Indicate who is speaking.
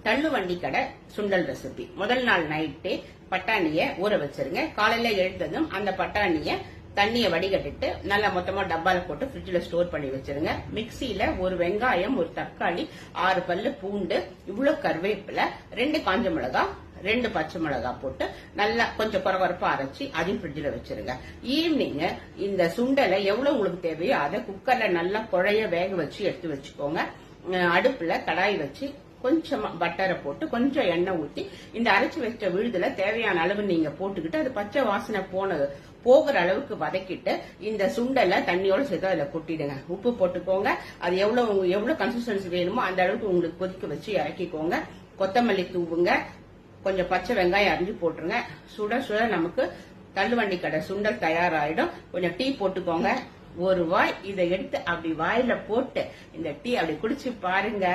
Speaker 1: தள்ளுவண்டி கடை சுண்டல் ரெசிபி. முதல் நாள் நைட்டே பட்டாணிய ஊற வச்சிருங்க. காலையில எழுந்ததும் அந்த பட்டாணிய தண்ணிய வடிகட்டிட்டு நல்லா மொத்தமா டப்பால போட்டு ஃப்ரிட்ஜ்ல ஸ்டோர் பண்ணி வச்சிருங்க. மிக்சியில ஒரு வெங்காயம், ஒரு தக்காளி, 6 பல்லு பூண்டு, இவ்வளவு கருவேப்பிலை, 2 காஞ்ச மிளகாய், 2 பச்சை மிளகாய் போட்டு நல்லா கொஞ்சம் குறவரப்பா அரைச்சி அதையும் ஃப்ரிட்ஜ்ல வச்சிருங்க. ஈவினிங் இந்த சுண்டலை எவ்வளவு உங்களுக்கு தேவையோ அதை குக்கர்ல நல்லா குழைய வேக வச்சு எடுத்து வச்சுக்கோங்க. அடுப்புல கடாய் வச்சு கொஞ்சமா பட்டரை போட்டு கொஞ்சம் எண்ணெய் ஊத்தி இந்த அரைச்சு வச்ச விழுதுல தேவையான அளவு நீங்க போட்டுக்கிட்டு அது பச்சை வாசனை போகிற அளவுக்கு வதக்கிட்டு இந்த சுண்டலை தண்ணியோட சேர்த்து அதுல கொட்டிடுங்க. உப்பு போட்டுக்கோங்க. அது எவ்வளவு கன்சிஸ்டன்சி வேணுமோ அந்த அளவுக்கு உங்களுக்கு கொதிக்க வச்சு இறக்கிக்கோங்க. கொத்தமல்லி தூவுங்க. கொஞ்சம் பச்சை வெங்காயம் அரிஞ்சு போட்டுருங்க. சுட சுட நமக்கு தள்ளுவண்டி கடை சுண்டல் தயாராயிடும். கொஞ்சம் டீ போட்டுக்கோங்க. ஒரு வாய் இதை எடுத்து அப்படி வாயில போட்டு இந்த டீ அப்படி குடிச்சு பாருங்க.